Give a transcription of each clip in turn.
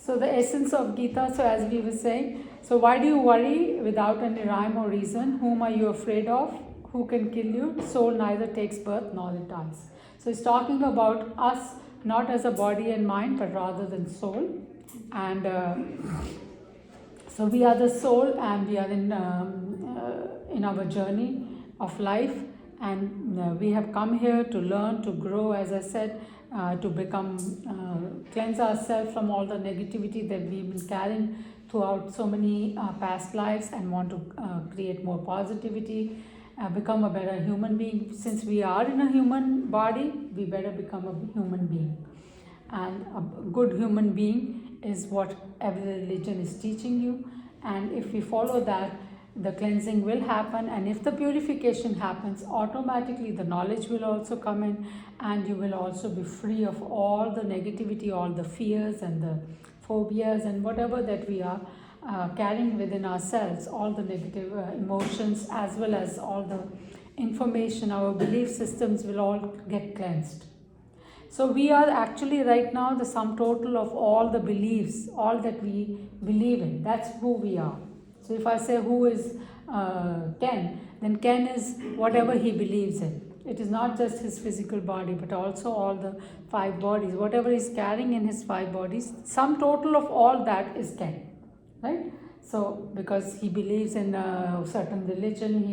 So the essence of Gita, so as we were saying, so why do you worry without any rhyme or reason? Whom are you afraid of? Who can kill you? Soul neither takes birth nor it dies. So it's talking about us not as a body and mind, but rather than soul. And so we are the soul, and we are in our journey of life, and we have come here to learn, to grow, as I said, to become, cleanse ourselves from all the negativity that we've been carrying throughout so many past lives, and want to create more positivity, become a better human being. Since we are in a human body, we better become a human being. And a good human being is what every religion is teaching you, and if we follow that, the cleansing will happen, and if the purification happens, automatically the knowledge will also come in, and you will also be free of all the negativity, all the fears and the phobias and whatever that we are carrying within ourselves, all the negative emotions, as well as all the information, our belief systems will all get cleansed. So we are actually right now the sum total of all the beliefs, all that we believe in. That's who we are. So if I say who is Ken, then Ken is whatever he believes in. It is not just his physical body, but also all the 5 bodies. Whatever he's carrying in his 5 bodies, sum total of all that is Ken, right? So because he believes in a certain religion,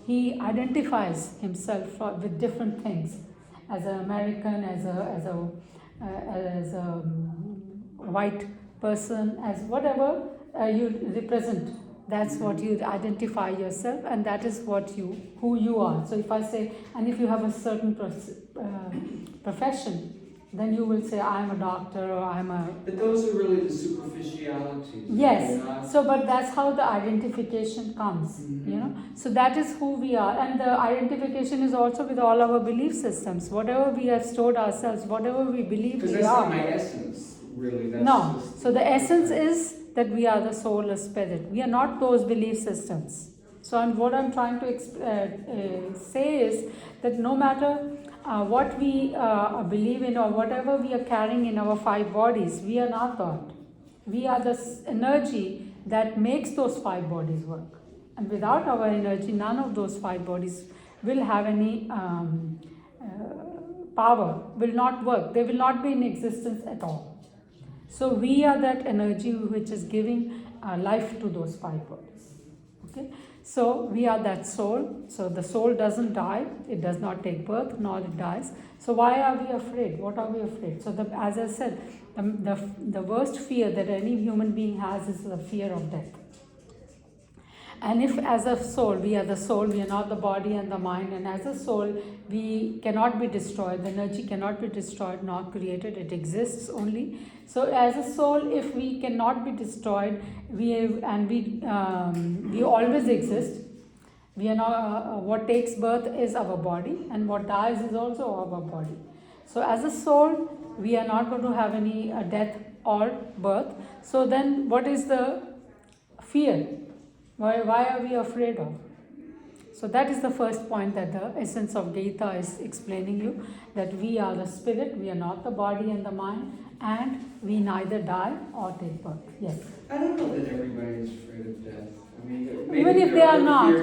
he identifies himself with different things. As an American, as a white person, as whatever you represent, that's what you identify yourself, and that is who you are. So if I say, and if you have a certain profession, then you will say, I am a doctor, or I am a... But those are really the superficialities. Yes, so but that's how the identification comes, So that is who we are, and the identification is also with all our belief systems. Whatever we have stored ourselves, whatever we believe we are. Because that's not my essence, really. That's no, so the essence is that we are the soul or spirit. We are not those belief systems. So what I'm trying to say is that no matter what we believe in, or whatever we are carrying in our 5 bodies, we are not that. We are the energy that makes those 5 bodies work. And without our energy, none of those 5 bodies will have any power, will not work. They will not be in existence at all. So we are that energy which is giving life to those 5 bodies. Okay? So we are that soul. So the soul doesn't die. It does not take birth, nor it dies. So why are we afraid? What are we afraid? So as I said, the worst fear that any human being has is the fear of death. And if as a soul, we are the soul, we are not the body and the mind, and as a soul, we cannot be destroyed, the energy cannot be destroyed nor created, it exists only. So as a soul, if we cannot be destroyed, we always exist. We are not, what takes birth is our body, and what dies is also our body. So as a soul, we are not going to have any death or birth. So then what is the fear? Why are we afraid of? So that is the first point that the essence of Gita is explaining you, that we are the spirit, we are not the body and the mind, and we neither die or take birth. Yes? I don't know that everybody is afraid of death. I mean, even if they are not,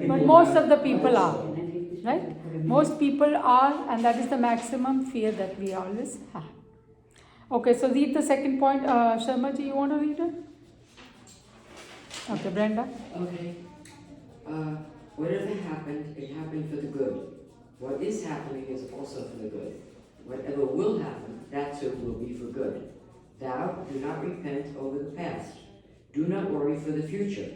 but most of the people are, right? Most people are, and that is the maximum fear that we always have. Okay, so read the second point. Sharma ji, you want to read it? Okay, Brenda. Okay. Whatever happened, it happened for the good. What is happening is also for the good. Whatever will happen, that too will be for good. Thou do not repent over the past. Do not worry for the future.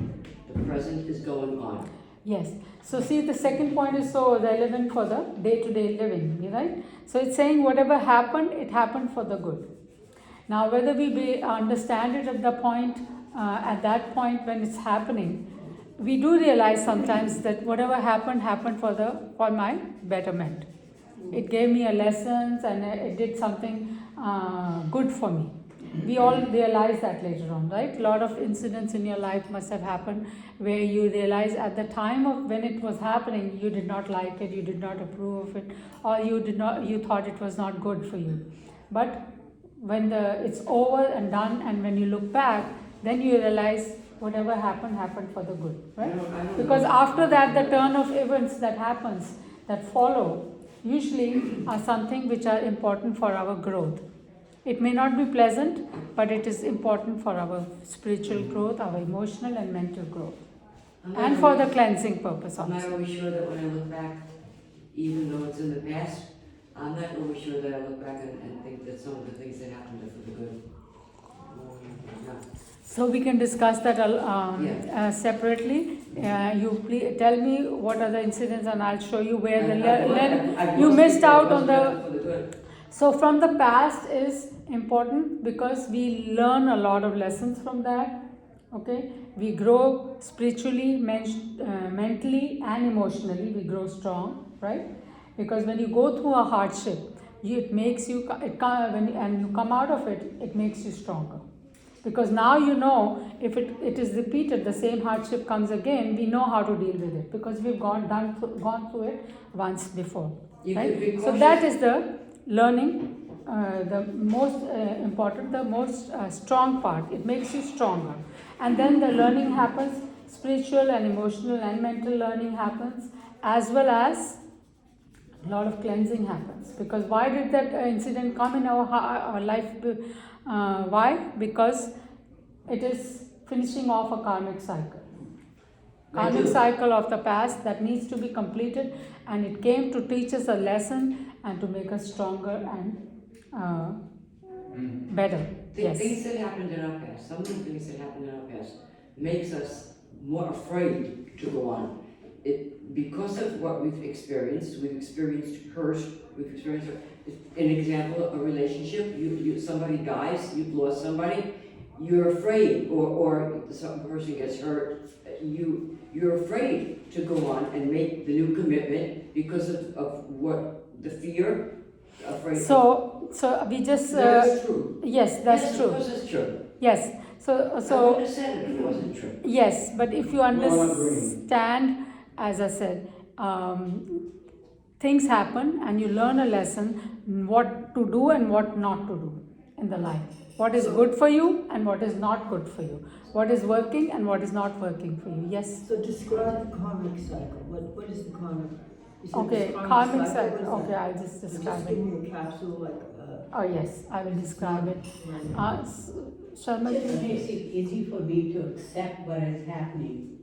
The present is going on. Yes. So see, the second point is so relevant for the day-to-day living, right? So it's saying whatever happened, it happened for the good. Now, whether we understand it at that point when it's happening, we do realize sometimes that whatever happened for my betterment. It gave me a lessons, and it did something good for me. We all realize that later on, right? A lot of incidents in your life must have happened where you realize at the time of when it was happening, you did not like it, you did not approve of it, or you thought it was not good for you. But when it's over and done, and when you look back, then you realize whatever happened for the good, right? I don't Because know. after that, the turn of events that happens, that follow, usually are something which are important for our growth. It may not be pleasant, but it is important for our spiritual growth, our emotional and mental growth, I'm not and for the always- cleansing purpose I'm not also. always sure that when I look back, even though it's in the past, I'm not always sure that I look back and think that some of the things that happened are for the good. No. So we can discuss that separately. You please tell me what are the incidents, and I'll show you where you missed out on the. For the good. So from the past is important because we learn a lot of lessons from that. Okay, we grow spiritually, mentally, and emotionally. We grow strong, right? Because when you go through a hardship, it makes you. And you come out of it, it makes you stronger. Because now you know if it is repeated, the same hardship comes again, we know how to deal with it because we've gone through it once before. You Right? could be So cautious. that is the learning, the most important, the most strong part. It makes you stronger. And then the learning happens, spiritual and emotional and mental learning happens, as well as a lot of cleansing happens. Because why did that incident come in our life? Why? Because it is finishing off a karmic cycle. Karmic cycle of the past that needs to be completed, and it came to teach us a lesson and to make us stronger and better. Yes. Things that happened in our past, some of the things that happened in our past makes us more afraid to go on. Because of what we've experienced hurt, we've experienced an example, a relationship, somebody dies, you've lost somebody, you're afraid, or some person gets hurt, you're afraid to go on and make the new commitment because of what the fear, afraid. So we just. That's true. Yes, that's Yes, true. of course it's true. Yes. I would have said it if it wasn't true. Yes, but if you I'm agreeing. understand, as I said, things happen and you learn a lesson what to do and what not to do in the life. What is good for you and what is not good for you. What is working and what is not working for you. Yes. So describe the karmic cycle. What is the karmic? You said Okay, this karmic cycle. What is Okay, that? I'll just describe Just give it. me a capsule, like. Oh yes, I will describe it. Sharma, Just makes it easy for me to accept what is happening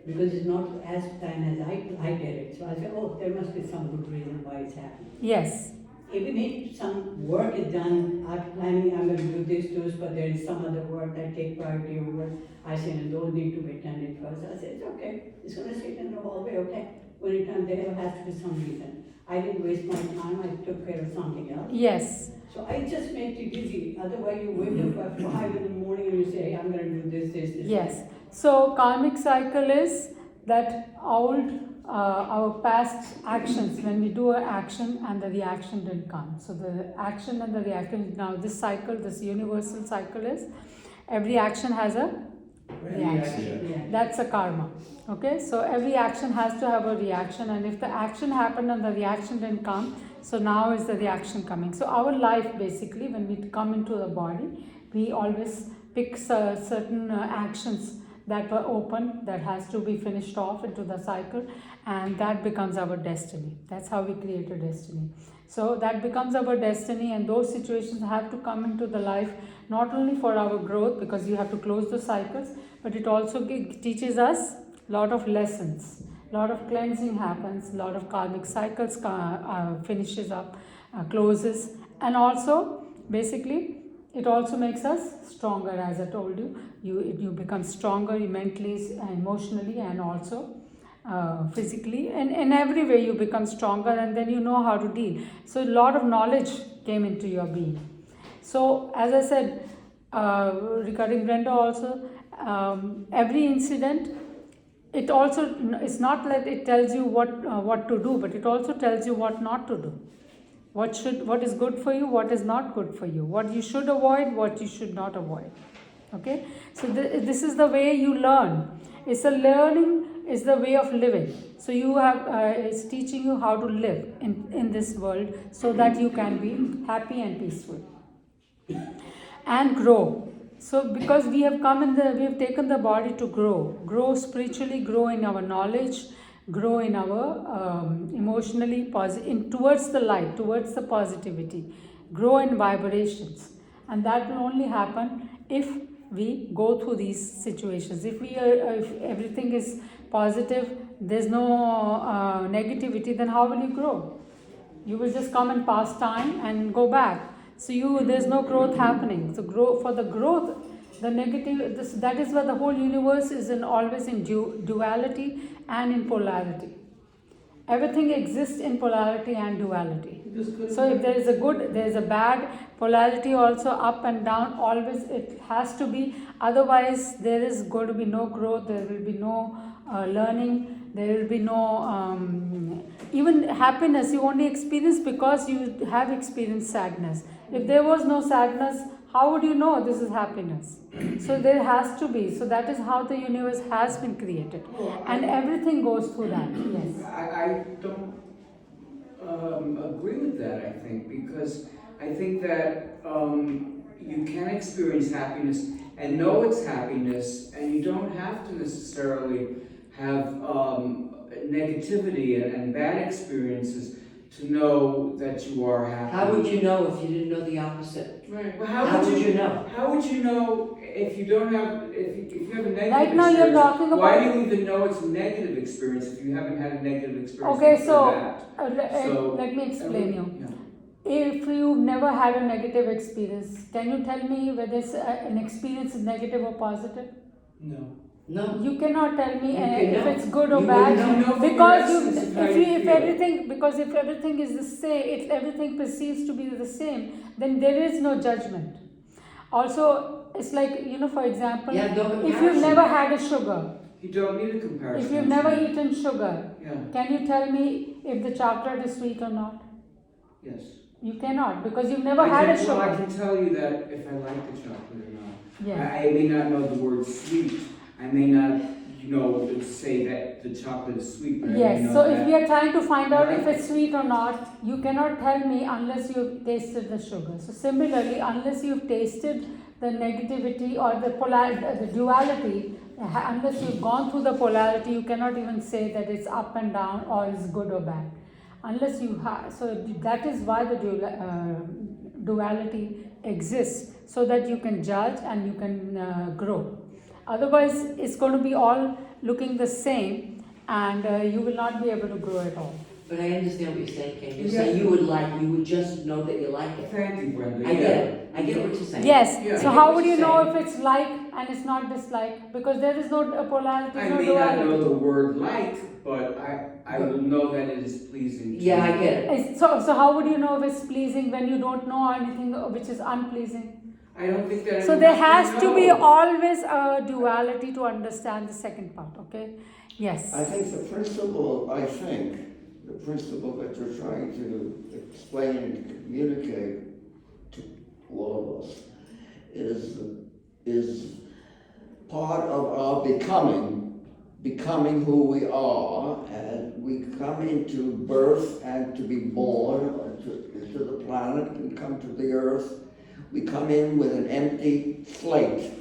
because it's not as planned as I get it. So I say, oh, there must be some good reason why it's happening. yes. Even if some work is done, I'm planning, I'm going to do this, but there is some other work that take priority over. I say, and those need to be attended first. I say, it's okay. It's going to sit in the hallway, okay. When it comes, there has to be some reason. I didn't waste my time. I took care of something else. Yes. So I just make it easy. Otherwise, you wake up at 5 in the morning and you say, hey, I'm going to do this. Yes. So karmic cycle is that our past actions, when we do an action and the reaction didn't come. So the action and the reaction, now this cycle, this universal cycle is every action has a reaction. Yeah. That's a karma. Okay, so every action has to have a reaction, and if the action happened and the reaction didn't come, so now is the reaction coming. So our life basically, when we come into the body, we always pick certain actions that were open, that has to be finished off into the cycle, and that becomes our destiny. That's how we create a destiny. So that becomes our destiny, and those situations have to come into the life not only for our growth, because you have to close the cycles, but it also teaches us a lot of lessons. A lot of cleansing happens, a lot of karmic cycles finishes up, closes, and also basically it also makes us stronger. As I told you, you become stronger mentally, emotionally, and also physically, and in every way you become stronger, and then you know how to deal. So a lot of knowledge came into your being. So as I said, regarding Brenda also, every incident, it also, it's not that it tells you what to do, but it also tells you what not to do. What is good for you, what is not good for you, what you should avoid, what you should not avoid. Okay, so this is the way you learn. It's a learning, is the way of living. So you have it's teaching you how to live in this world so that you can be happy and peaceful. and grow. So because we have taken the body to grow spiritually, grow in our knowledge, grow in our emotionally towards the light, towards the positivity, grow in vibrations, and that will only happen if we go through these situations. If everything is positive, there's no negativity, then how will you grow? You will just come and pass time and go back. So there's no growth happening. So for the growth, the negative, that is why the whole universe is always in duality and in polarity. Everything exists in polarity and duality. So if there is a good, there is a bad, polarity also up and down, always it has to be. Otherwise, there is going to be no growth, there will be no learning, there will be no even happiness. You only experience because you have experienced sadness. If there was no sadness, how would you know this is happiness? So there has to be. So that is how the universe has been created. And everything goes through that. Yes. I don't agree with that, I think, because I think that you can experience happiness and know it's happiness, and you don't have to necessarily have negativity and bad experiences to know that you are happy. How would you know if you didn't know the opposite? Right. Well, How would you know? How would you know if you don't have if you have a negative Right now experience? you're talking about. Why do you even know it's a negative experience if you haven't had a negative experience? Okay, before so, that? let me explain you. Yeah. If you've never had a negative experience, can you tell me whether an experience is negative or positive? No. No. You cannot tell me You if know. it's good or You bad wouldn't know from because your essence of how you if feel. everything if everything is the same, if everything perceives to be the same, then there is no judgment. Also, it's like, for example, Yeah, no if you've comparison. never had a sugar, You don't need a comparison. if you've never eaten sugar, Yeah. can you tell me if the chocolate is sweet or not? Yes. You cannot, because you've never had a Well, I sugar. can tell you that if I like the chocolate or not. Yes. I may not know the word sweet. I may not, say that the chocolate is sweet. But I may Yes, know so that. if we are trying to find out if it's sweet or not, you cannot tell me unless you've tasted the sugar. So similarly, unless you've tasted the negativity or the duality, unless you've gone through the polarity, you cannot even say that it's up and down or it's good or bad. Unless you have, so that is why the duality exists, so that you can judge and you can grow. Otherwise, it's going to be all looking the same, and you will not be able to grow at all. But I understand what you're saying, Ken. You're Yeah. saying you would just know that you like it. Thank you, Brenda. I get it. I get what you're saying. Yes. Yeah. So I get how what would you you're know saying. if it's like and it's not dislike? Because there is no polarity, I no may not know duality. the word like, but I will know that it is pleasing to Yeah, me. I get it. So how would you know if it's pleasing when you don't know anything which is unpleasing? I don't think that. So I there have has to be know. always a duality to understand the second part, okay? Yes. I think the principle that you're trying to explain and communicate to all of us is part of our becoming who we are, and we come into birth and to be born to the planet and come to the earth. We come in with an empty slate.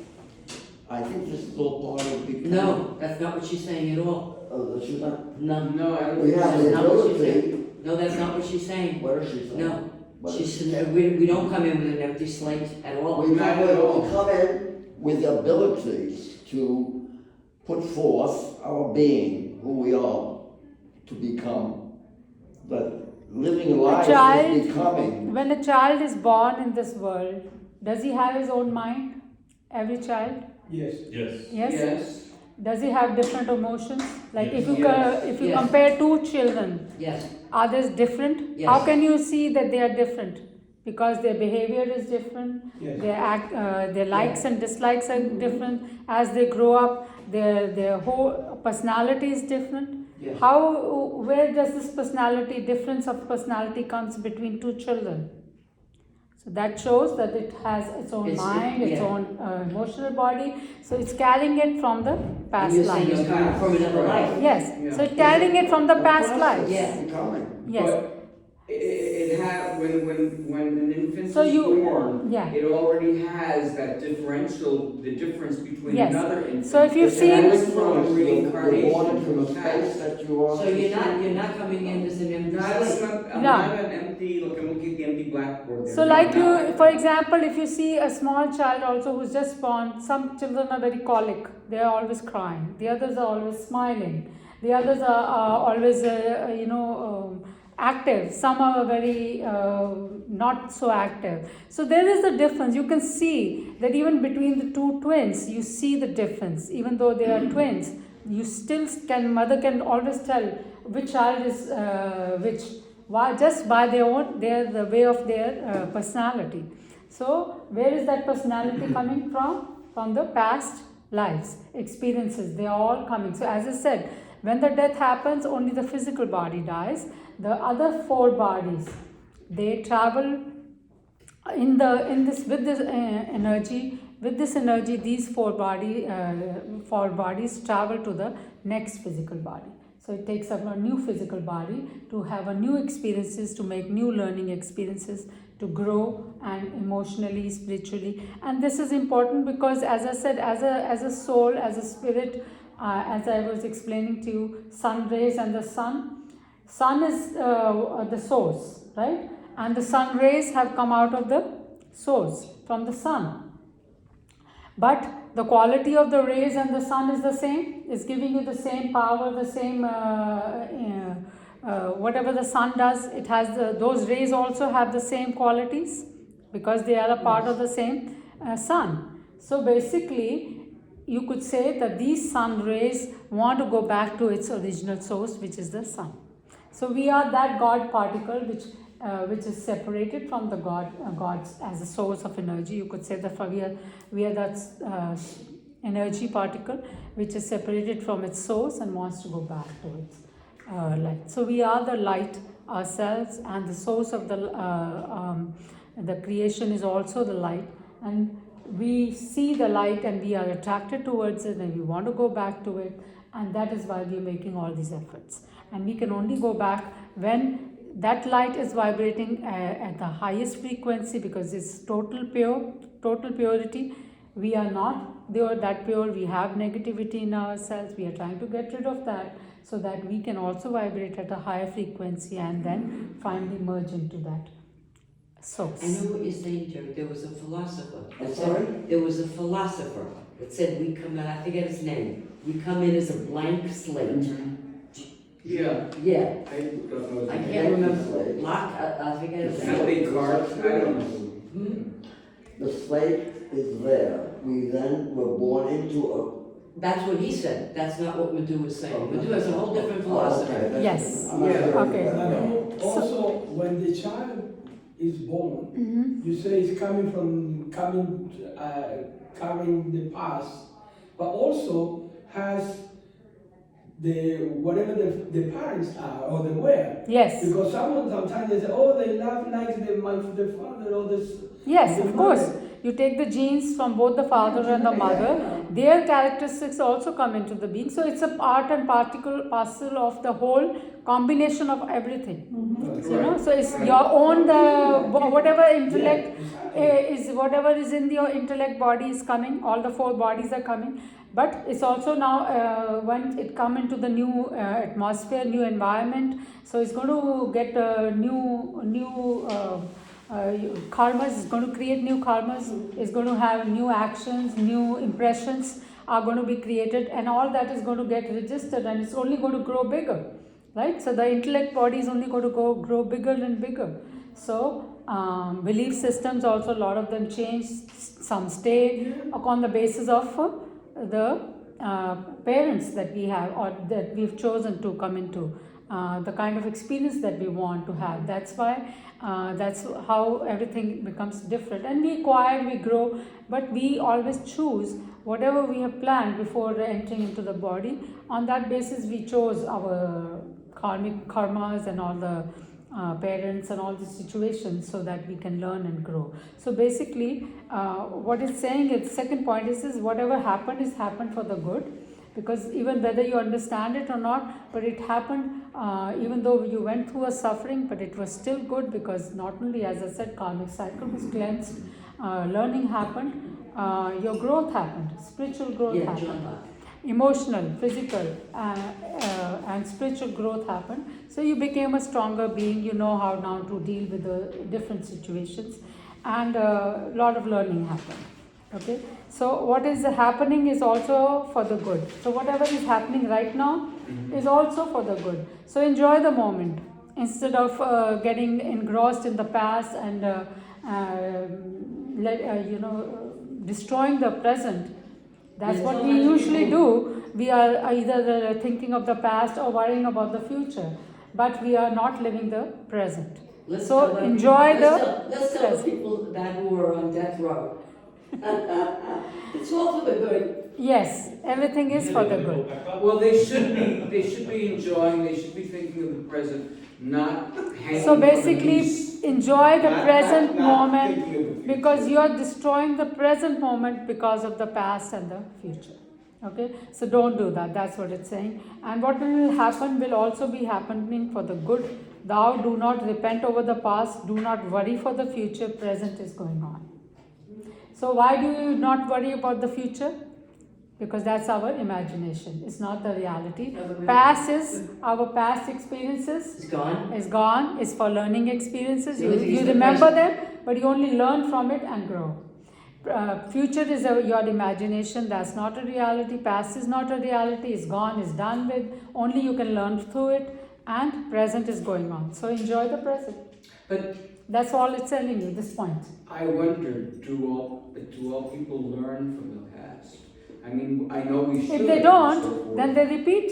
I think this is all part of becoming. No, that's not what she's saying at all. Oh, she's not. No. No, I don't We think have so. the not what she's ability. saying. No, that's not what she's saying. What is she saying? No. What She is- said we don't come in with an empty slate at all. We come in with the abilities to put forth our being, who we are, to become. But living life is becoming. When a child is born in this world, does he have his own mind? Every child? Yes. Yes. Yes? Yes. Does he have different emotions? Like Yes. if you Yes. compare two children, Yes. are they different? Yes. How can you see that they are different? Because their behavior is different, Yes. their likes and dislikes are different. As they grow up, their whole personality is different. Yes. Where does this difference of personality comes between two children? So that shows that it has its own mind, its yeah. own emotional body. So it's carrying it from the And past you're saying life. it's coming from another life. Yes. Yeah. So it's carrying it from the A past process life. Yeah. Becoming. Yes. But it when an infant So is you- born, yeah. it already has that the difference between Yes. another infant. So if you It's see- an You're extra reincarnation born from from the the space past. that you are. So you're not coming in as an empty slate. I'm No. not an empty, look, I'm looking at the empty blackboard there. So No, like not you, like for that. example, if you see a small child also who's just born, some children are very colic, they are always crying, the others are always smiling, the others are always, active, some are very not so active. So there is a difference. You can see that even between the two twins, you see the difference. Even though they are twins, you still mother can always tell which child is which. Why? Just by the way of their personality. So where is that personality coming from? From the past lives, experiences. They are all coming. So as I said, when the death happens, only the physical body dies. The other four bodies, they travel in this with this energy. With this energy, these four bodies travel to the next physical body. So it takes up a new physical body to have a new experiences, to make new learning experiences, to grow and emotionally, spiritually. And this is important because, as I said, as a soul, as a spirit, as I was explaining to you, sun rays and the sun is the source, right? And the sun rays have come out of the source from the sun. But the quality of the rays and the sun is the same, is giving you the same power, the same whatever the sun does, it has those rays also have the same qualities because they are a part of the same sun. So basically, you could say that these sun rays want to go back to its original source, which is the sun. So we are that God particle which is separated from the God's as a source of energy. You could say that we are that energy particle which is separated from its source and wants to go back to its light. So we are the light ourselves, and the source of the creation is also the light, and we see the light and we are attracted towards it and we want to go back to it, and that is why we are making all these efforts. And we can only go back when that light is vibrating at the highest frequency, because it's total purity. We are not that pure. We have negativity in ourselves. We are trying to get rid of that so that we can also vibrate at a higher frequency and then finally merge into that source. I know what you're saying, Jerry. There was a philosopher. I'm sorry? There was a philosopher that said we come in, I forget his name, we come in as a blank slate. Yeah. Yeah. I don't know. I can't remember. I forget his name. How cards? I don't know. Hmm? The slate is there. We then were born into That's what he said. That's not what Madhu was saying. Oh, Madhu has a whole different a. philosophy. Okay, Yes. I'm not Yeah. very Okay. good. And also, when the child is born, Mhm. you say it's carrying the past, but also has whatever the parents are or they were. Yes. Because sometimes they say, oh, they love like the father or this. Yes, the of course. mother. You take the genes from both the father and the mother. Their characteristics also come into the being. So it's a part and parcel of the whole combination of everything. So it's your own whatever intellect whatever is in your intellect body is coming. All the four bodies are coming. But it's also now when it come into the new atmosphere, new environment. So it's going to get new karmas, is going to create new karmas, is going to have new actions, new impressions are going to be created, and all that is going to get registered, and it's only going to grow bigger, right? So the intellect body is only going to grow bigger and bigger. So belief systems also, a lot of them change, some stay upon the basis of the parents that we have or that we've chosen to come into. The kind of experience that we want to have. That's why, that's how everything becomes different. And we acquire, we grow, but we always choose whatever we have planned before entering into the body. On that basis, we chose our karmas and all the parents and all the situations so that we can learn and grow. So basically, what it's saying is, second point is whatever happened is happened for the good. because even whether you understand it or not, but it happened, even though you went through a suffering, but it was still good, because not only, as I said, karmic cycle was cleansed, learning happened, your growth happened, spiritual growth Yeah, happened, John. emotional, physical, and spiritual growth happened. So you became a stronger being. You know how now to deal with the different situations, and a lot of learning happened. Okay, so what is happening is also for the good. So whatever is happening right now is also for the good. So enjoy the moment instead of getting engrossed in the past and destroying the present. That's Yeah, what so we much usually people- do. We are either thinking of the past or worrying about the future, but we are not living the present. Let's So tell the enjoy people, the let's tell the present. people that who are on death row. It's all for the good. Yes, everything is for the good. Well, they should be enjoying, they should be thinking of the present, not hanging So from a basically, noose. enjoy the Not- present not moment, thinking of the future. because you are destroying the present moment because of the past and the future. Okay, so don't do that. That's what it's saying. And what will happen will also be happening for the good. Thou do not repent over the past, do not worry for the future, present is going on. So why do you not worry about the future? Because that's our imagination, it's not the reality. Past is our past experiences, It's gone. is gone, is for learning experiences. The You, only thing you is the remember present. them, but you only learn from it and grow. Future is your imagination, that's not a reality. Past is not a reality, is gone, is done with. Only you can learn through it, and present is going on. So enjoy the present. But That's all it's telling you, this point. I wonder, do all people learn from the past? I mean, I know we should. If they and don't, so forth. then they repeat.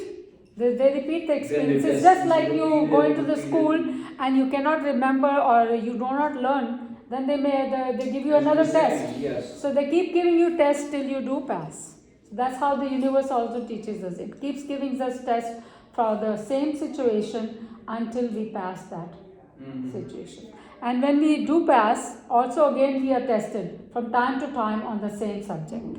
They repeat the experience. they're It's just just like you repeated, going to the repeated. school and you cannot remember or you do not learn. Then they give you As another were saying, test. Yes. So they keep giving you tests till you do pass. So that's how the universe also teaches us. It keeps giving us tests for the same situation until we pass that situation. And when we do pass, also again we are tested from time to time on the same subject.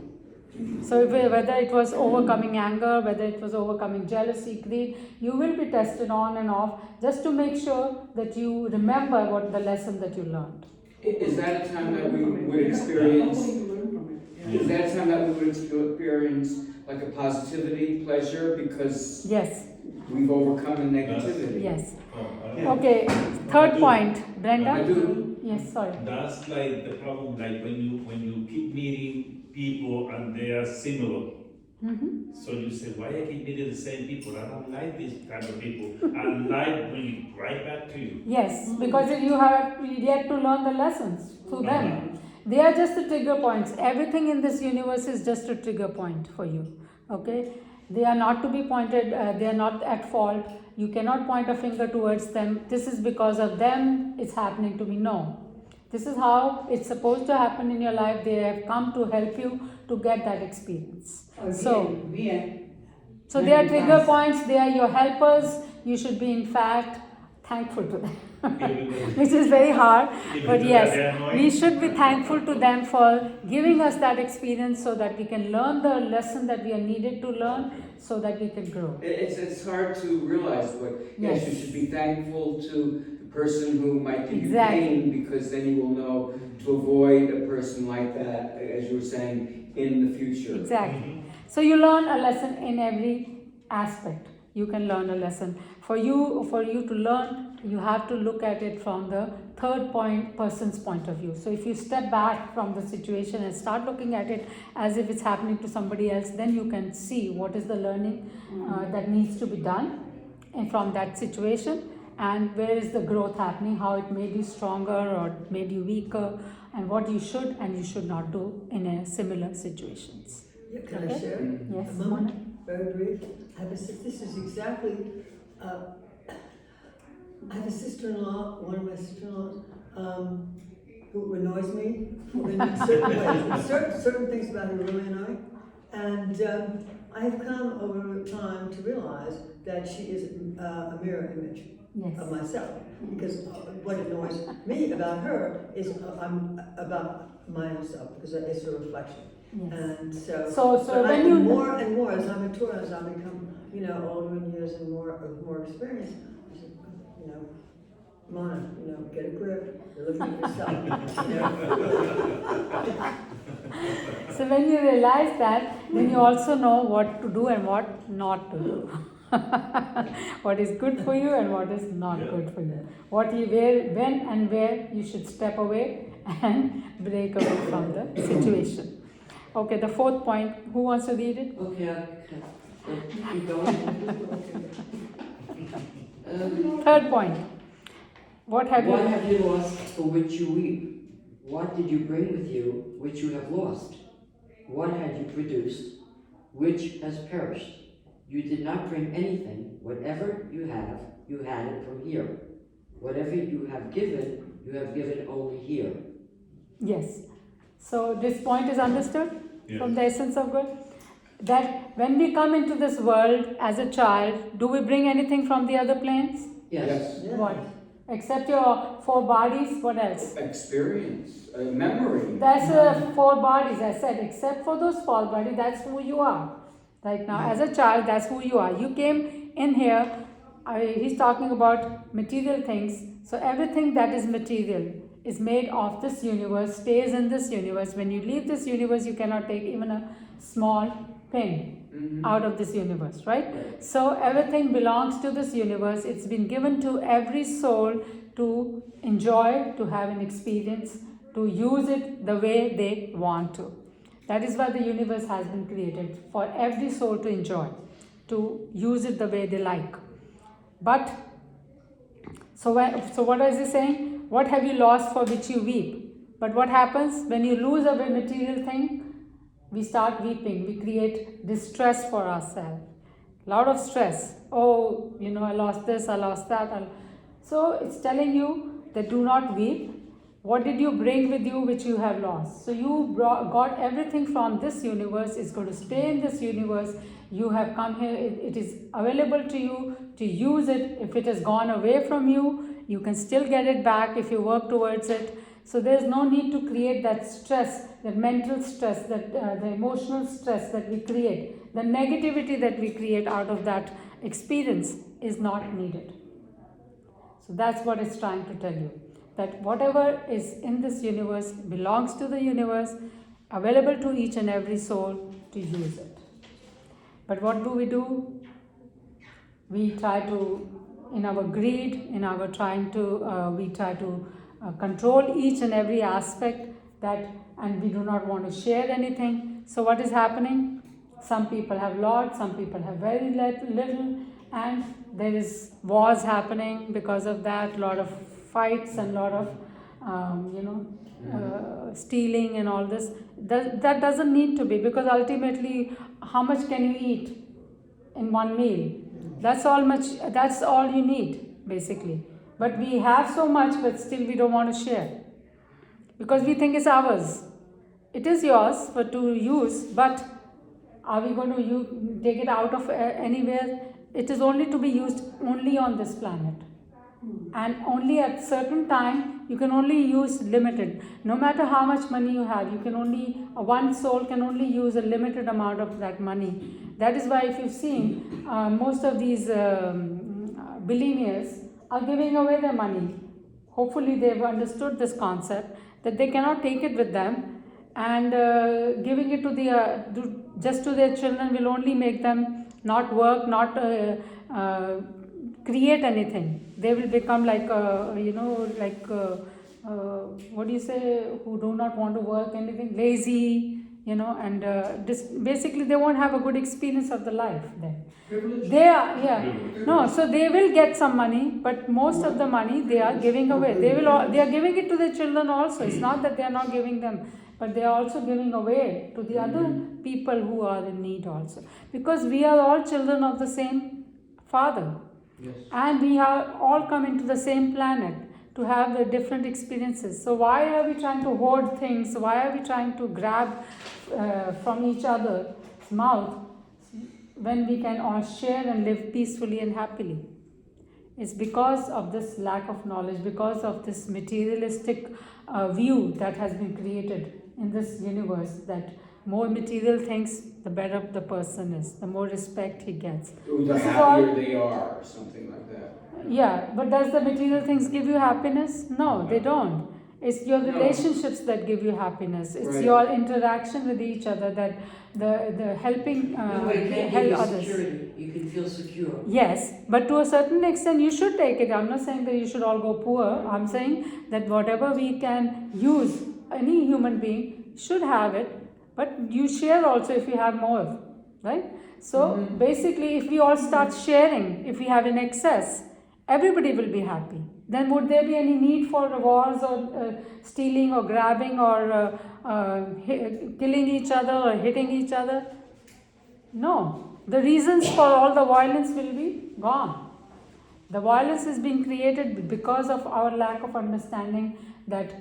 So whether it was overcoming anger, whether it was overcoming jealousy, greed, you will be tested on and off just to make sure that you remember what the lesson that you learned. Is that a time that we would experience? Is that a time that we would experience like a positivity, pleasure, because Yes, we've overcome the negativity? yes. Yeah. Okay, third point, Brenda. Madhu? Yes, sorry. That's like the problem, like when you keep meeting people and they are similar. Mm-hmm. So you say, why I keep meeting the same people? I don't like these kind of people. I like bringing right back to you. Yes, because you have yet to learn the lessons through them. They are just the trigger points. Everything in this universe is just a trigger point for you. Okay? They are not to be pointed, they are not at fault. You cannot point a finger towards them. This is because of them, it's happening to me. No. This is how it's supposed to happen in your life. They have come to help you to get that experience. So they are trigger points, they are your helpers. You should be, in fact, thankful to them. Which is very hard, but yes, we should be thankful to them for giving us that experience so that we can learn the lesson that we are needed to learn so that we can grow. It's hard to realize, but yes, you should be thankful to the person who might give you pain, because then you will know to avoid a person like that, as you were saying, in the future. Exactly. So you learn a lesson in every aspect. You can learn a lesson. For you to learn, you have to look at it from the third person's point of view. So if you step back from the situation and start looking at it as if it's happening to somebody else, then you can see what is the learning that needs to be done from that situation, and where is the growth happening, how it made you stronger or made you weaker, and what you should and you should not do in a similar situations. Yeah, can I Okay. share? Yes, A moment, Mona? very brief. This is exactly, I have a sister-in-law, one of my sister-in-laws, who annoys me in certain ways. Certain things about her really annoy me. And I have come over time to realize that she is a mirror image Yes. of myself. Because what annoys me about her is I'm about my own self, because it's a reflection. Yes. And so, So but when you more and more as I mature, as I become, older in years and more experience, I said, Mona, get a grip. You're looking at yourself. So when you realize that, then you also know what to do and what not to do. What is good for you and what is not good for you. What you when and where you should step away and break away from the situation. Okay, the fourth point. Who wants to read it? Okay, keep going. Third point. What have What you? have you lost for which you weep? What did you bring with you which you have lost? What had you produced which has perished? You did not bring anything. Whatever you had it from here. Whatever you have given only here. Yes. So this point is understood from the essence of good. That when we come into this world as a child, do we bring anything from the other planes? Yes. Yeah. What? Except your four bodies, what else? Experience, memory. That's four bodies, I said, except for those four bodies, that's who you are. Right now, as a child, that's who you are. You came in here, he's talking about material things. So everything that is material is made of this universe, stays in this universe. When you leave this universe, you cannot take even a small pin out of this universe, right? So everything belongs to this universe. It's been given to every soul to enjoy, to have an experience, to use it the way they want to. That is why the universe has been created, for every soul to enjoy, to use it the way they like. But, so what is he saying? What have you lost for which you weep? But what happens when you lose a material thing? We start weeping. We create distress for ourselves. A lot of stress. Oh, I lost this, I lost that. So it's telling you that do not weep. What did you bring with you which you have lost? So you got everything from this universe. It's going to stay in this universe. You have come here. It is available to you to use it. If it has gone away from you, you can still get it back if you work towards it. So there's no need to create that stress, that mental stress, that the emotional stress that we create. The negativity that we create out of that experience is not needed. So that's what it's trying to tell you. That whatever is in this universe belongs to the universe, available to each and every soul to use it. But what do? We try to, in our greed, in our trying to, we try to control each and every aspect and we do not want to share anything. So what is happening? Some people have lots, some people have very little, and there is wars happening because of that, lot of fights and lot of stealing and all this. That doesn't need to be, because ultimately how much can you eat in one meal? That's all you need basically. But we have so much, but still we don't want to share because we think it's ours. It is yours to use, but are we going to take it out of anywhere? It is only to be used only on this planet. And only at certain time, you can only use limited. No matter how much money you have, one soul can only use a limited amount of that money. That is why if you've seen, most of these billionaires are giving away their money. Hopefully they've understood this concept, that they cannot take it with them, and giving it to just to their children will only make them not work, not create anything. They will become like what do you say, who do not want to work anything, lazy, and basically they won't have a good experience of the life then. So they will get some money, but most of the money they are giving away. They are giving it to their children also. It's not that they are not giving them, but they are also giving away to the other people who are in need also, because we are all children of the same Father. Yes. And we have all come into the same planet to have the different experiences. So why are we trying to hoard things? Why are we trying to grab from each other's mouth when we can all share and live peacefully and happily? It's because of this lack of knowledge, because of this materialistic view that has been created in this universe, that more material things, the better the person is, the more respect he gets. The This is happier all- they are, or something like that. Yeah, but does the material things give you happiness? No, they don't. It's your No. relationships that give you happiness. It's Right. your interaction with each other, that the helping No, but it can give help you others. security. You can feel secure. Yes, but to a certain extent you should take it. I'm not saying that you should all go poor. I'm saying that whatever we can use, any human being should have it, but you share also if you have more, right? So basically, if we all start sharing, if we have in excess, everybody will be happy. Then would there be any need for wars or stealing or grabbing or killing each other or hitting each other? No. The reasons for all the violence will be gone. The violence is being created because of our lack of understanding that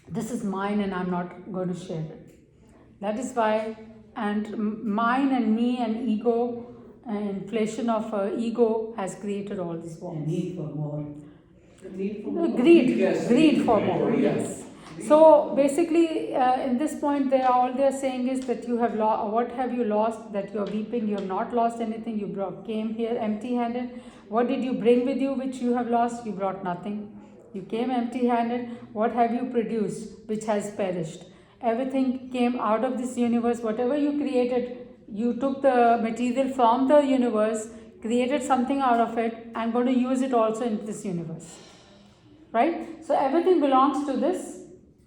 this is mine and I'm not going to share it. That is why, and mine and me and ego, inflation of ego has created all these The wars. need for more. The need for more. Greed, Yes, greed for greed, more, yeah. yes. So basically, in this point, all they are saying is that you have lost. What have you lost? That you are weeping. You have not lost anything. You came here empty-handed. What did you bring with you, which you have lost? You brought nothing. You came empty-handed. What have you produced, which has perished? Everything came out of this universe. Whatever you created, you took the material from the universe, created something out of it, and going to use it also in this universe. Right? So everything belongs to this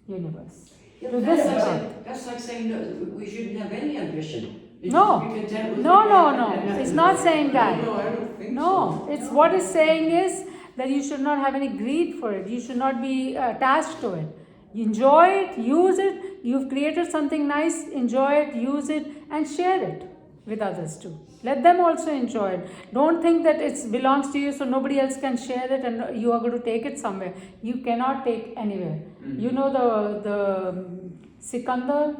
universe. Yeah, To but this that's, earth. like, that's like saying no, we shouldn't have any ambition. You No. should be content with No, what you no, have no. and nothing It's to not do. saying that. No, I don't think so. No, it's what it's saying is that you should not have any greed for it. You should not be attached to it. You enjoy it, use it. You've created something nice, enjoy it, use it, and share it with others too. Let them also enjoy it. Don't think that it belongs to you so nobody else can share it and you are going to take it somewhere. You cannot take anywhere. You know the Sikandar,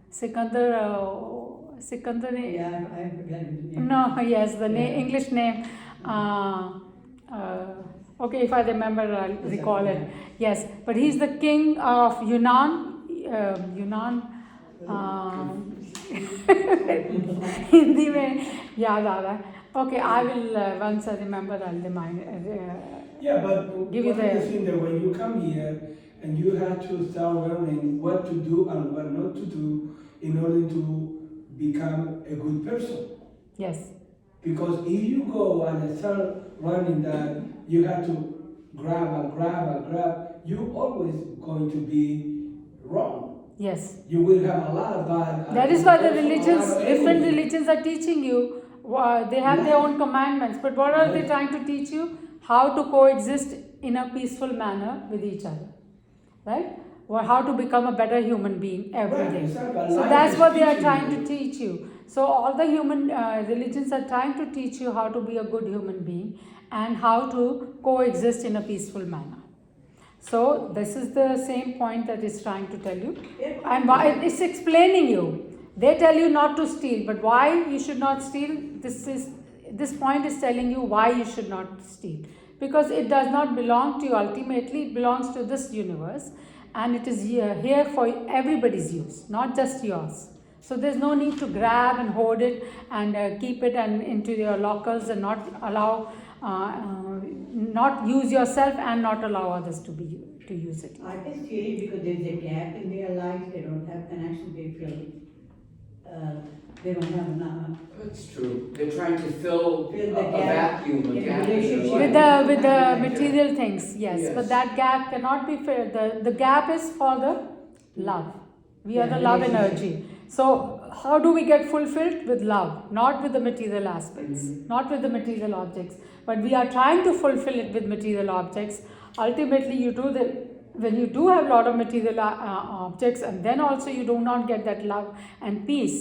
Sikandar. Yeah, I forget his name. No, yes, the English name. Okay, if I remember, I'll recall it. Yes, but he's the king of Yunnan. Yunnan. Hindi में याद आ रहा है. Okay, I will once I remember, I'll remind. Yeah, but Give you one of the the- things that when you come here and you have to start learning what to do and what not to do in order to become a good person. Yes. Because if you go and start learning that you have to grab, you're always going to be wrong. Yes. You will have a lot of bad. That is why the also a lot religions, of different enemies. religions are teaching you. They have their own commandments, but what are they trying to teach you? How to coexist in a peaceful manner with each other, right? Or how to become a better human being every Right, day. exactly. So Life that's is what they are teaching trying you. to teach you. So all the human religions are trying to teach you how to be a good human being and how to coexist in a peaceful manner. So this is the same point that it's trying to tell you, and why it's explaining you. They tell you not to steal, but why you should not steal? This point is telling you why you should not steal, because it does not belong to you. Ultimately, it belongs to this universe, and it is here for everybody's use, not just yours. So there's no need to grab and hoard it and keep it and into your lockers and not allow. Not use yourself and not allow others to use it. Are they stealing because there's a gap in their life? They don't have, and actually they feel they don't have enough. That's true. They're trying to fill Fill a the gap vacuum, a in gap in relationship. their With life. the material things, yes, Yes. but that gap cannot be filled. The gap is for the love. We are Yeah, the love relationship. energy. So how do we get fulfilled? With love, not with the material aspects, not with the material objects. But we are trying to fulfill it with material objects. Ultimately, when you do have a lot of material objects, and then also you do not get that love and peace,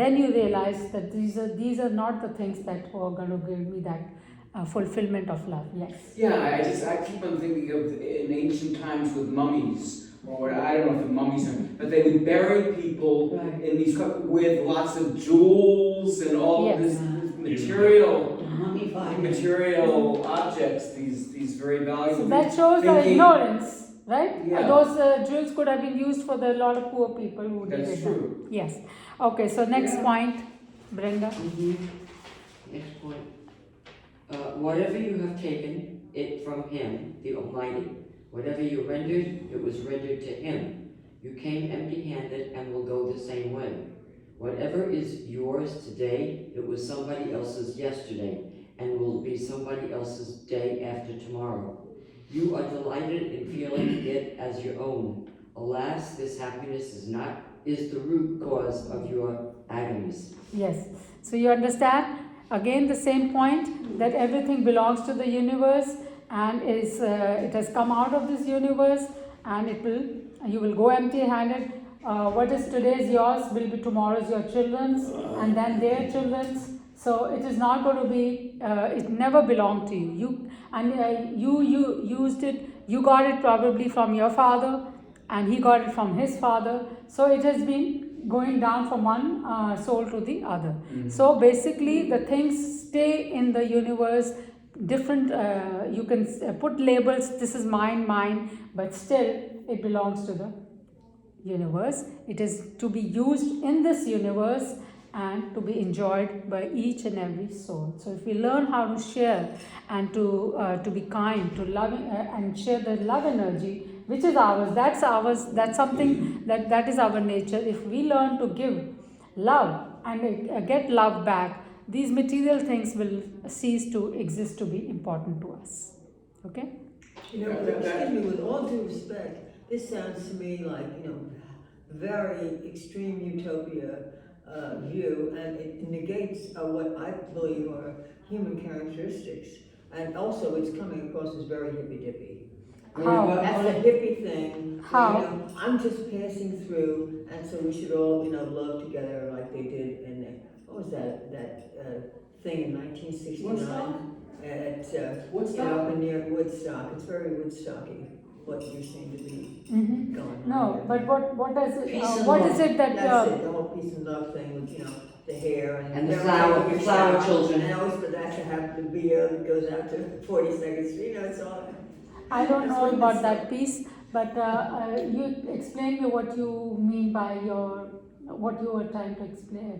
then you realize that these are not the things that are going to give me that fulfillment of love. Yes. Yeah, I keep on thinking of in ancient times with mummies, or I don't know if the mummies are, but they would bury people Right. in these with lots of jewels and all Yes. this material Mummified. objects, these very valuable. So that shows the thinking- ignorance. right? Yeah. Those jewels could have been used for the lot of poor people who That's needed them. true. Yes. Okay, so next Yeah. point, Brenda. Next point. Whatever you have taken it from him, the Almighty, whatever you rendered, it was rendered to him. You came empty-handed and will go the same way. Whatever is yours today, it was somebody else's yesterday, and will be somebody else's day after tomorrow. You are delighted in feeling it as your own. Alas, this happiness is the root cause of your agonies. Yes. So you understand? Again, the same point that everything belongs to the universe and it has come out of this universe, and you will go empty-handed. What is today is yours will be tomorrow's your children's, and then their children's. So it is not going to be. It never belonged to you. You used it. You got it probably from your father, and he got it from his father. So it has been going down from one soul to the other. So basically, the things stay in the universe. Different. You can put labels. This is mine, but still it belongs to the universe. It is to be used in this universe and to be enjoyed by each and every soul. So if we learn how to share and to be kind, to love and share the love energy which is ours, that's something that is our nature. If we learn to give love and get love back, these material things will cease to exist to be important to us. Okay? You know, excuse me, with all due respect, this sounds to me like, very extreme utopia view, and it negates what I believe are human characteristics. And also, it's coming across as very hippy-dippy. How? That's a hippie thing. How? I'm just passing through, and so we should all, love together like they did in what was that thing in 1969 at Woodstock? up near Woodstock. It's very Woodstocky. What you seem to be going on. No, here. but what does it? Peace and What love. is it that? That's it, the whole peace and love thing with, the hair And the never flower- taking a the flower shower. children. And always for that to have the video that goes out to 42nd Street, it's all. I don't That's know what about it's that piece, but you explain me what you mean by what you were trying to explain.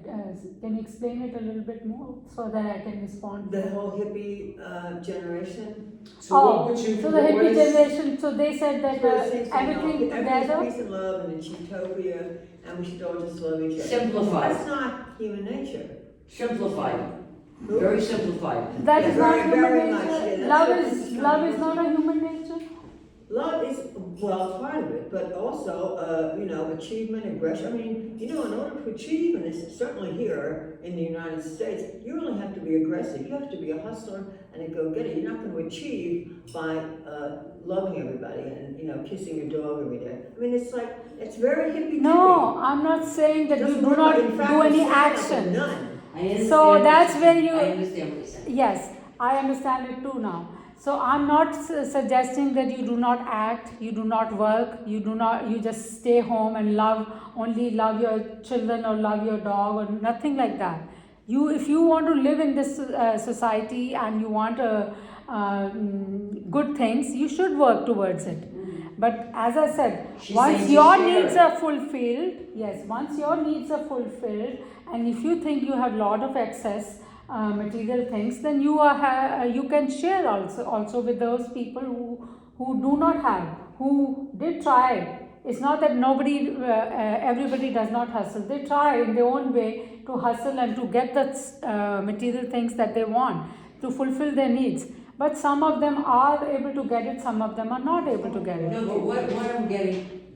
Can you explain it a little bit more so that I can respond? The whole hippie generation. So what would you? So the what hippie is- generation, so they said that Everything's everything together. peace and love and it's utopia, and we should all just love each other. Simplified. That's not human nature. Simplified. Very simplified. That Yeah, is not very, very human much, nature. yeah, that's Love what is this is love trying is to not a human nature. Love is, well, part of it, but also, achievement, aggression. I mean, in order to achieve, and it's certainly here in the United States, you really have to be aggressive. You have to be a hustler and a go-getter. You're not going to achieve by loving everybody and, kissing your dog every day. I mean, it's very hippy-dippy. No, I'm not saying that you Doesn't do work. not In fact, do any it's like action. None. I understand. So that's what when you're you- saying. I understand what you're saying. Yes, I understand it too now. So I'm not suggesting that you do not act, you do not work, you just stay home and only love your children or love your dog or nothing like that. If you want to live in this society and you want good things, you should work towards it. But as I said, She's once saying to your share needs it. are fulfilled, and if you think you have lot of excess material things, then you can share also with those people who do not have, who did try. It's not that everybody does not hustle. They try in their own way to hustle and to get the material things that they want, to fulfill their needs. But some of them are able to get it, some of them are not able to get it. No, but what I'm getting,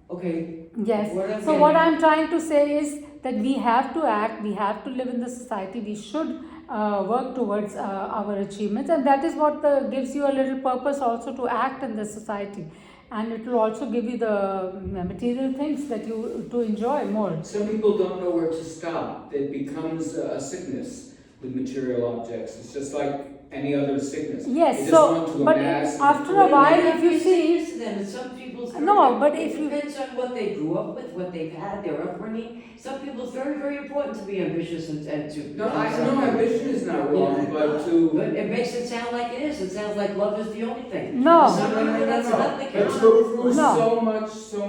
okay. Yes. What I'm So what getting- I'm trying to say is that we have to act, we have to live in the society, we should work towards our achievements, and that is what gives you a little purpose also to act in the society. And it will also give you the material things that you to enjoy more. Some people don't know where to stop. It becomes a sickness with material objects. It's just like any other sickness. Yes, They just so, want to but amass after and a while, if you It's see, to them, and some people's very, No, but if you- it depends on what they grew up with, what they've had, their upbringing. Some people it's very, very important to be ambitious and to. No, I know ambition is not wrong, but But to. it makes it sound like it is. It sounds like love is the only thing. No. Some people, that's not the But case. through No. so much. So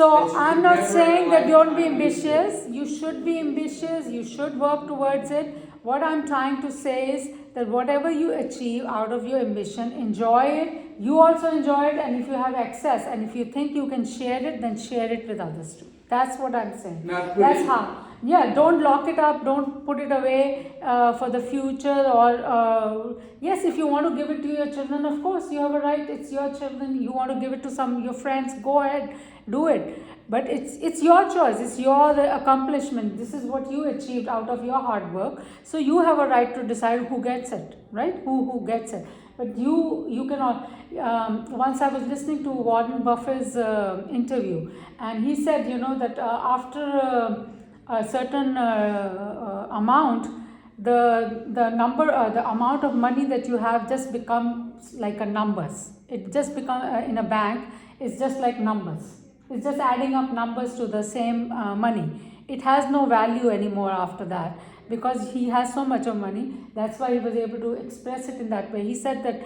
that you I'm could not never saying in a that don't be lifetime use it. ambitious. You should be ambitious. You should work towards it. What I'm trying to say is that whatever you achieve out of your ambition, enjoy it. You also enjoy it, and if you have excess, and if you think you can share it, then share it with others too. That's what I'm saying. Not put That's it- how. Yeah, don't lock it up. Don't put it away for the future. Or yes, if you want to give it to your children, of course you have a right. It's your children. You want to give it to some your friends. Go ahead, do it. But it's your choice. It's your accomplishment. This is what you achieved out of your hard work. So you have a right to decide who gets it, right? Who gets it. But you cannot. Once I was listening to Warren Buffett's interview, and he said, that after a certain amount, the amount of money that you have just becomes like a numbers. It just become in a bank. It's just like numbers. It's just adding up numbers to the same money. It has no value anymore after that, because he has so much of money. That's why he was able to express it in that way. He said that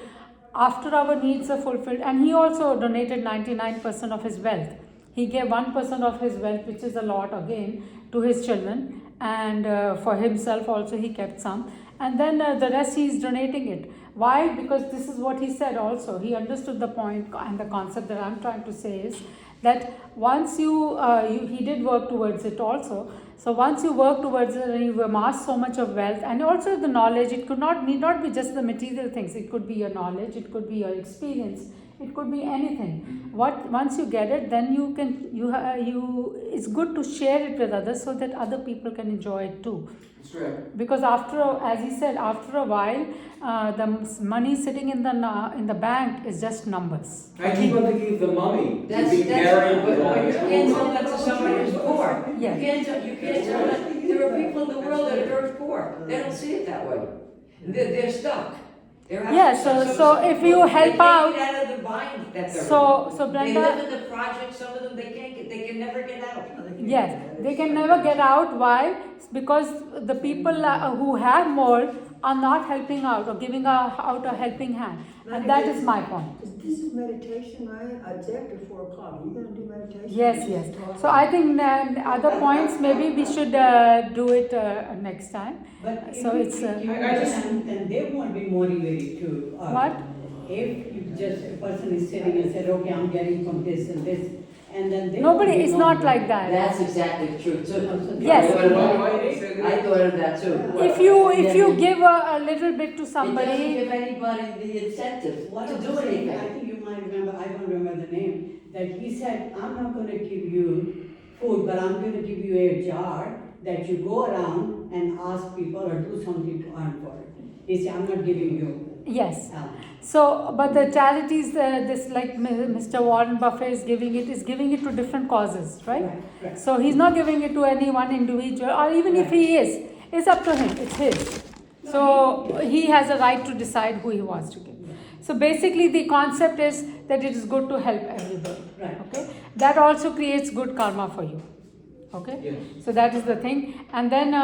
after our needs are fulfilled, and he also donated 99% of his wealth. He gave 1% of his wealth, which is a lot again, to his children, and for himself also he kept some, and then the rest he is donating it. Why? Because this is what he said also. He understood the point and the concept that I'm trying to say is that once he did work towards it also. So once you work towards it and you amass so much of wealth, and also the knowledge, it need not be just the material things. It could be your knowledge, it could be your experience, it could be anything. Once you get it, then you can it's good to share it with others so that other people can enjoy it too. That's right. Because as he said, after a while, the money sitting in the bank is just numbers. I keep on thinking of the mummy. That's being buried with all but you his can't gold. tell that to somebody who's poor. Yeah. You can't tell that. There are people in the world that are very poor. They don't see it that way. They're stuck. Yeah, so if you help out- They can't get out of the bind that they're So in. Brenda, They live in the project. Some of them they can never get out. yes, they can never get out. Why? Because the people who have more are not helping out or giving out a helping hand, and that is my point. This is meditation, right? It's after 4 o'clock. Are you going to do meditation? Yes. So I think other points maybe we should do it next time. But if So you it's, treat your I just- hand, then they won't be motivated to. What? If you just, a person is sitting and said, okay, I'm getting from this and this, and then they. Nobody, won't be it's not motivated. like that. That's exactly the truth too. Yes. I thought of Why that. they said I that? thought of that too. If you give a little bit to It doesn't somebody, give anybody the incentive What to I'm do saying, I anything. think you might remember, I don't remember the name, that he said, I'm not gonna give you food, but I'm gonna give you a jar that you go around and ask people or do something to earn for it. He said, I'm not giving you. yes. Um, So, but the charities, this like Mr. Warren Buffett is giving it to different causes, right? Right. So he's not giving it to any one individual, or even if he is, it's up to him. It's his. So he has a right to decide who he wants to give. So basically, the concept is that it is good to help everybody. Right. Okay. That also creates good karma for you. Okay. Yes. So that is the thing, and then.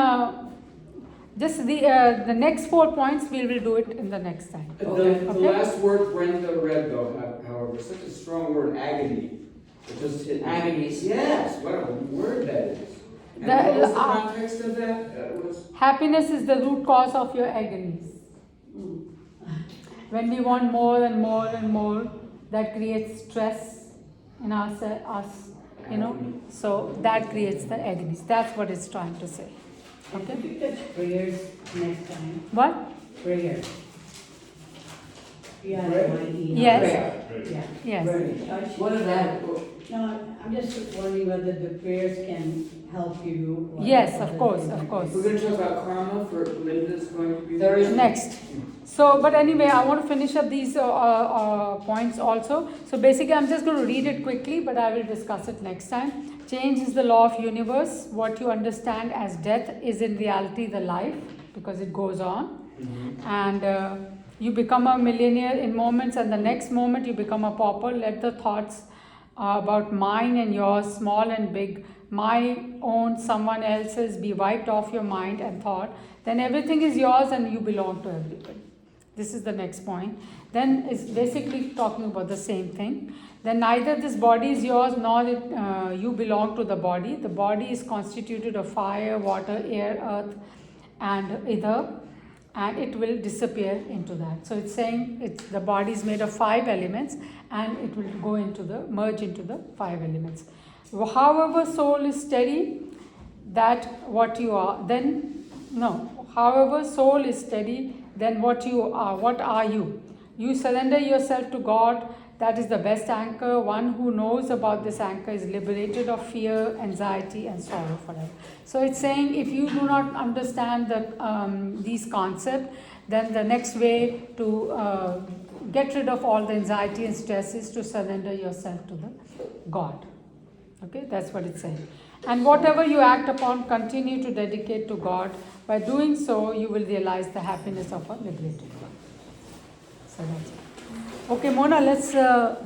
Just the next 4 points we will do it in the next time. The Okay. last word Brenda read though, however, such a strong word, agony. It just hit me. Agonies. Yes, what a word that is. And That- what was the context of that? Was Happiness is the root cause of your agonies. When we want more and more and more, that creates stress in us, so that creates the agonies. That's what it's trying to say. Okay. Okay? If you touch prayers next time, What? prayers. P-R-A-Y-E. Yes. Yeah. Yes. Touch. What is that? No, I'm just wondering whether the prayers can help you. or Yes, of other course, things of like course. We're going to talk about karma for Linda's going to be Thursday. Next. So, but anyway, I want to finish up these points also. So basically, I'm just going to read it quickly, but I will discuss it next time. Change is the law of universe. What you understand as death is in reality the life, because it goes on. and you become a millionaire in moments, and the next moment you become a pauper. Let the thoughts about mine and yours, small and big, my own, someone else's, be wiped off your mind and thought. Then everything is yours and you belong to everybody. This is the next point. Then it's basically talking about the same thing. Then neither this body is yours nor you belong to the body. The body is constituted of fire, water, air, earth, and ether, and it will disappear into that. So it's saying the body is made of 5 elements, and it will go into merge into the 5 elements. However, soul is steady, that what you are, then no. However, soul is steady, then what you are. What are you? You surrender yourself to God. That is the best anchor. One who knows about this anchor is liberated of fear, anxiety, and sorrow forever. So it's saying if you do not understand these concepts, then the next way to get rid of all the anxiety and stress is to surrender yourself to the God. Okay, that's what it's saying. And whatever you act upon, continue to dedicate to God. By doing so, you will realize the happiness of a liberated God. So that's it. Okay, Mona, let's. Yeah,